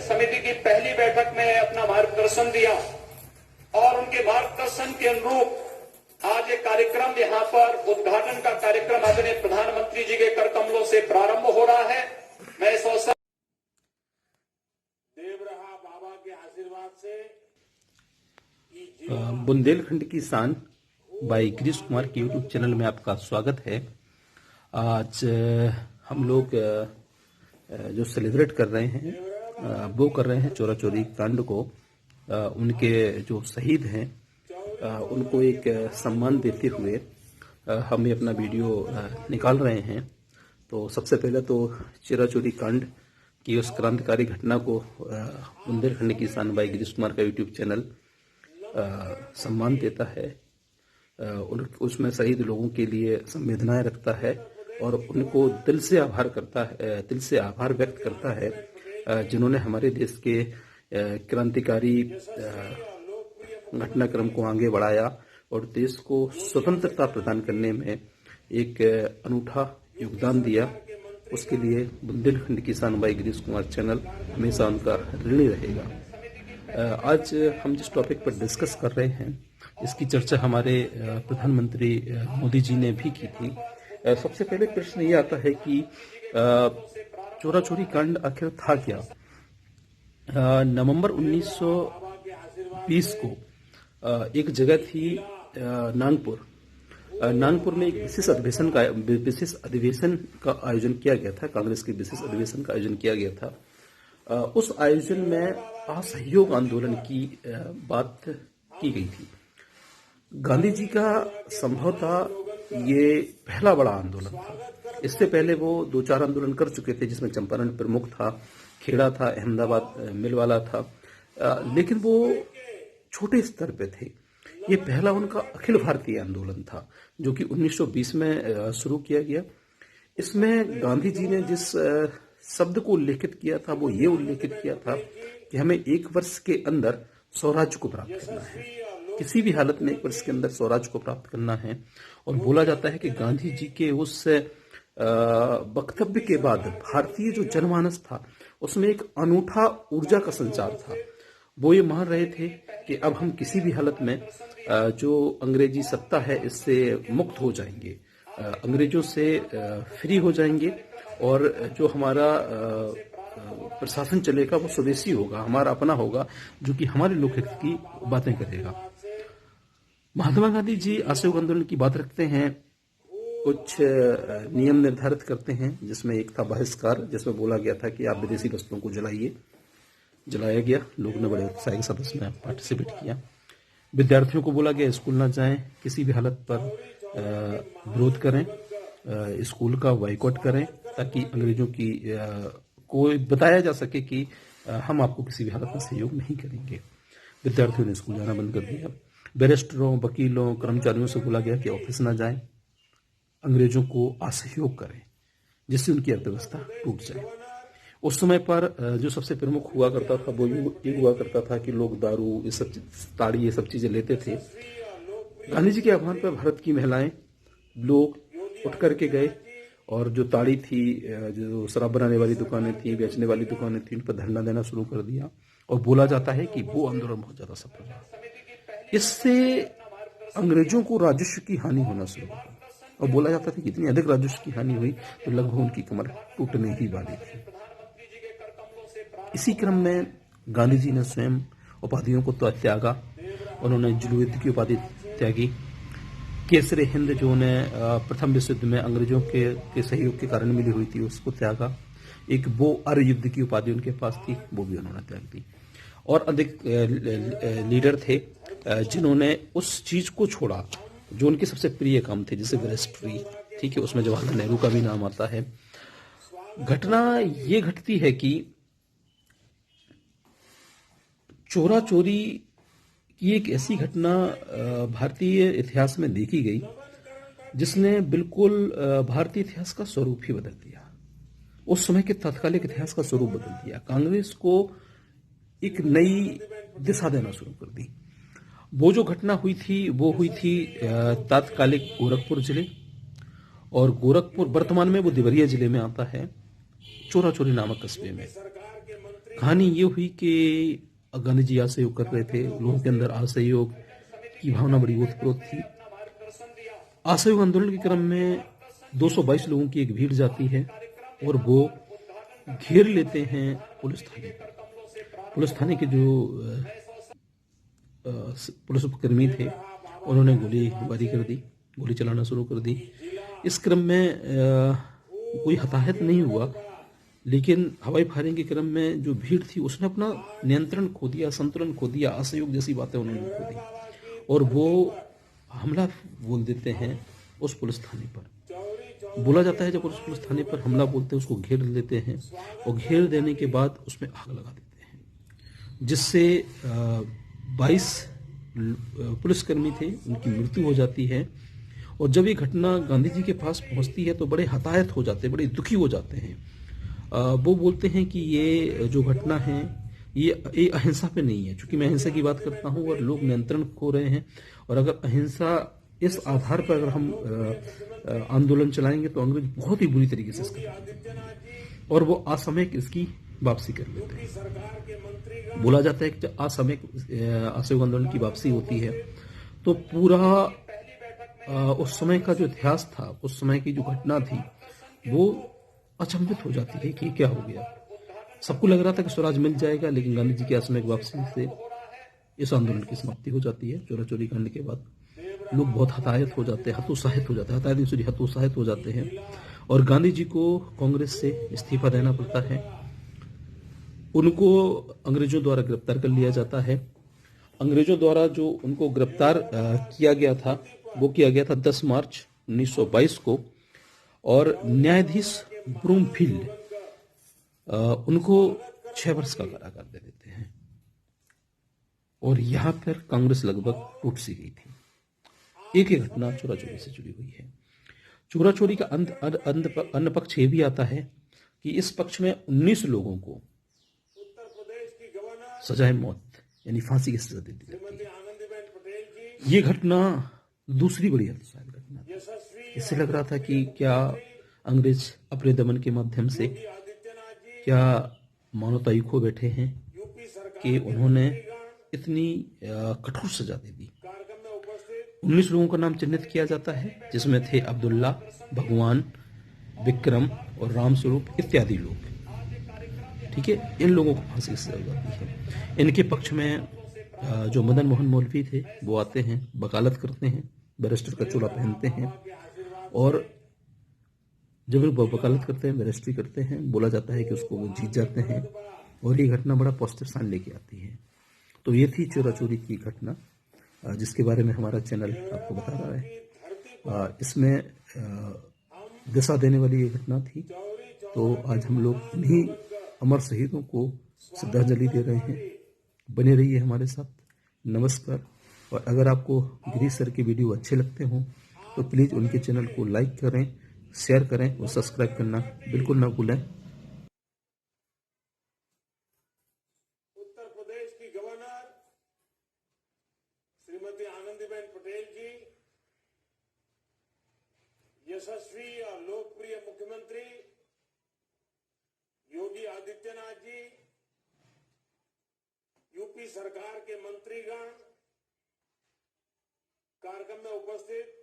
समिति की पहली बैठक में अपना मार्गदर्शन दिया और उनके मार्गदर्शन के अनुरूप आज एक कार्यक्रम यहाँ पर उद्घाटन का कार्यक्रम आदरणीय प्रधानमंत्री जी के कर कमलों से प्रारंभ हो रहा है। मैं इस अवसर देवरहा बाबा के आशीर्वाद से बुंदेलखंड की शान भाई गिरीश कुमार के यूट्यूब चैनल में आपका स्वागत है। आज हम लोग जो सेलिब्रेट कर रहे हैं वो कर रहे हैं चोरा चोरी कांड को। उनके जो शहीद हैं उनको एक सम्मान देते हुए हम ये अपना वीडियो निकाल रहे हैं। तो सबसे पहले तो चोरा चोरी कांड की उस क्रांतिकारी घटना को बुंदेलखंड की शान भाई गिरीश कुमार का यूट्यूब चैनल सम्मान देता है। उसमें शहीद लोगों के लिए संवेदनाएं रखता है और उनको दिल से आभार व्यक्त करता है जिन्होंने हमारे देश के क्रांतिकारी घटनाक्रम को आगे बढ़ाया और देश को स्वतंत्रता प्रदान करने में एक अनूठा योगदान दिया। उसके लिए बुंदेलखंड की शान भाई गिरीश कुमार चैनल हमेशा उनका ऋणी रहेगा। आज हम जिस टॉपिक पर डिस्कस कर रहे हैं इसकी चर्चा हमारे प्रधानमंत्री मोदी जी ने भी की थी। सबसे पहले प्रश्न ये आता है कि चोरा चोरी कांड आखिर था क्या। नवंबर 1920 को एक जगह थी नागपुर में एक विशेष अधिवेशन का आयोजन किया गया था। कांग्रेस के विशेष अधिवेशन का आयोजन किया गया था। उस आयोजन में असहयोग आंदोलन की बात की गई थी। गांधी जी का संभवतः ये पहला बड़ा आंदोलन था। इससे पहले वो 2-4 आंदोलन कर चुके थे जिसमें चंपारण प्रमुख था, खेड़ा था, अहमदाबाद मिल वाला था, लेकिन वो छोटे स्तर पे थे। ये पहला उनका अखिल भारतीय आंदोलन था जो कि 1920 में शुरू किया गया। इसमें गांधी जी ने जिस शब्द को उल्लेखित किया था वो ये उल्लेखित किया था कि हमें 1 वर्ष के अंदर स्वराज्य को प्राप्त करना है। किसी भी हालत में 1 वर्ष के अंदर स्वराज्य को प्राप्त करना है। और बोला जाता है कि गांधी जी के उस वक्तव्य के बाद भारतीय जो जनमानस था उसमें एक अनूठा ऊर्जा का संचार था। वो ये मान रहे थे कि अब हम किसी भी हालत में जो अंग्रेजी सत्ता है इससे मुक्त हो जाएंगे, अंग्रेजों से फ्री हो जाएंगे और जो हमारा प्रशासन चलेगा वो स्वदेशी होगा, हमारा अपना होगा, जो कि हमारे लोकहित की बातें करेगा। महात्मा गांधी जी असहयोग आंदोलन की बात रखते हैं, कुछ नियम निर्धारित करते हैं जिसमें एक था बहिष्कार, जिसमें बोला गया था कि आप विदेशी वस्तुओं को जलाइए। जलाया गया, लोगों ने बड़े उत्साह के साथ उसमें पार्टिसिपेट किया। विद्यार्थियों को बोला गया स्कूल ना जाएं, किसी भी हालत पर विरोध करें, स्कूल का बाइकआउट करें ताकि अंग्रेजों की को बताया जा सके कि हम आपको किसी भी हालत में सहयोग नहीं करेंगे। विद्यार्थियों ने स्कूल जाना बंद कर दिया। बैरिस्टरों, वकीलों, कर्मचारियों से बोला गया कि ऑफिस ना जाएं, अंग्रेजों को असहयोग करें जिससे उनकी अर्थव्यवस्था टूट जाए। उस समय पर जो सबसे प्रमुख हुआ करता था वो ये हुआ करता था कि लोग दारू, ये सब ताड़ी, ये सब चीजें लेते थे। गांधी जी के आह्वान पर भारत की महिलाएं, लोग उठ करके गए और जो ताड़ी थी, जो शराब बनाने वाली दुकानें थी, बेचने वाली दुकानें थी, उन पर धरना देना शुरू कर दिया। और बोला जाता है कि वो आंदोलन बहुत ज्यादा सफल रहा। इससे अंग्रेजों को राजस्व की हानि होना शुरू हुआ और बोला जाता था कि इतनी अधिक राजस्व की हानि हुई तो लगभग उनकी कमर टूटने ही वाली थी। इसी क्रम में गांधी जी ने स्वयं उपाधियों को तो त्यागा। उन्होंने जुलूद की उपाधि त्यागी। केसरे हिंद जो उन्हें प्रथम विश्व युद्ध में अंग्रेजों के सहयोग के कारण मिली हुई थी उसको त्यागा। एक वो अर युद्ध की उपाधि उनके पास थी, वो भी उन्होंने त्याग दी। और अधिक लीडर थे जिन्होंने उस चीज को छोड़ा जो उनके सबसे प्रिय काम थे, जैसे बैरिस्ट्री, ठीक है, उसमें जवाहरलाल नेहरू का भी नाम आता है। घटना ये घटती है कि चोरा चोरी की एक ऐसी घटना भारतीय इतिहास में देखी गई जिसने बिल्कुल भारतीय इतिहास का स्वरूप ही बदल दिया। उस समय के तात्कालिक इतिहास का स्वरूप बदल दिया। कांग्रेस को एक नई दिशा देना शुरू कर दी। वो जो घटना हुई थी वो हुई थी तात्कालिक गोरखपुर जिले, और गोरखपुर वर्तमान में वो देवरिया जिले में आता है, चोरा चोरी नामक कस्बे में। कहानी ये हुई कि गांधी जी असहयोग कर रहे थे, लोगों के अंदर असहयोग की भावना बड़ी ओतप्रोत थी। असहयोग आंदोलन के क्रम में 222 लोगों की एक भीड़ जाती है और वो घेर लेते हैं पुलिस थाने। पुलिस थाने के जो पुलिसकर्मी थे उन्होंने गोलीबारी कर दी, गोली चलाना शुरू कर दी। इस क्रम में कोई हताहत नहीं हुआ, लेकिन हवाई फायरिंग के क्रम में जो भीड़ थी उसने अपना नियंत्रण खो दिया, संतुलन खो दिया, असहयोग जैसी बातें उन्होंने खो दी और वो हमला बोल देते हैं उस पुलिस थाने पर। बोला जाता है जब उस पुलिस थाने पर हमला बोलते हैं उसको घेर लेते हैं और घेर देने के बाद उसमें आग लगा देते हैं, जिससे 22 पुलिसकर्मी थे उनकी मृत्यु हो जाती है। और जब ये घटना गांधी जी के पास पहुंचती है तो बड़े हताहत हो जाते हैं, बड़े दुखी हो जाते हैं। वो बोलते हैं कि ये जो घटना है ये अहिंसा पे नहीं है, क्योंकि मैं अहिंसा की बात करता हूँ और लोग नियंत्रण खो रहे हैं। और अगर अहिंसा इस आधार पर अगर हम आंदोलन चलाएंगे तो अंग्रेज बहुत ही बुरी तरीके से इसका और वो असामयिक इसकी वापसी कर लेते हैं। बोला जाता है कि जब असामयिक असहयोग आंदोलन की वापसी होती है तो पूरा उस समय का जो इतिहास था, उस समय की जो घटना थी, वो अचंभित हो जाती है कि क्या हो गया। सबको लग रहा था कि स्वराज मिल जाएगा, लेकिन गांधी जी की असामयिक वापसी से इस आंदोलन की समाप्ति हो जाती है। चोरा चोरी कांड के बाद लोग बहुत हताहत हो जाते हैं, हतोत्साहित हो जाते हैं, हतोत्साहित हो जाते हैं और गांधी जी को कांग्रेस से इस्तीफा देना पड़ता है। उनको अंग्रेजों द्वारा गिरफ्तार कर लिया जाता है। अंग्रेजों द्वारा जो उनको गिरफ्तार किया गया था वो किया गया था 10 मार्च 1922 को और न्यायाधीश ब्रूमफील्ड उनको 6 वर्ष का कारागार दे देते हैं और यहां पर कांग्रेस लगभग टूट सी गई थी। एक एक घटना चोरा चोरी से जुड़ी हुई है। चोरा चोरी का अन्य पक्ष ये भी आता है कि इस पक्ष में 19 लोगों को सजाए मौत यानी फांसी की सजा दे दी जाती है। ये घटना दूसरी बड़ी हतोत्साहित घटना थी। इससे लग रहा था कि क्या अंग्रेज अपने दमन के माध्यम से क्या मानवताई खो बैठे हैं कि उन्होंने इतनी कठोर सजा दे दी। 19 लोगों का नाम चिन्हित किया जाता है, जिसमें थे अब्दुल्ला, भगवान, विक्रम और रामस्वरूप इत्यादि लोग। ठीक है, इन लोगों को फांसी की सजा हो जाती है। इनके पक्ष में जो मदन मोहन मौलवी थे वो आते हैं, वकालत करते हैं, बैरिस्टर का चोला पहनते हैं और जब वो वकालत करते हैं, बैरिस्ट्री करते हैं, बोला जाता है कि उसको वो जीत जाते हैं और ये घटना बड़ा पॉजिटिव साइन लेके आती है। तो ये थी चोरा चोरी की घटना जिसके बारे में हमारा चैनल आपको बता रहा है। इसमें दिशा देने वाली ये घटना थी। तो आज हम लोग इन्हीं अमर शहीदों को श्रद्धांजलि दे रहे हैं। बने रहिए हमारे साथ। नमस्कार। और अगर आपको गिरीश सर के वीडियो अच्छे लगते हों तो प्लीज़ उनके चैनल को लाइक करें, शेयर करें और सब्सक्राइब करना बिल्कुल ना भूलें। उत्तर प्रदेश की गवर्नर श्रीमती आनंदीबेन पटेल जी, यशस्वी और लोकप्रिय मुख्यमंत्री योगी आदित्यनाथ जी, यूपी सरकार के मंत्रीगण, कार्यक्रम में उपस्थित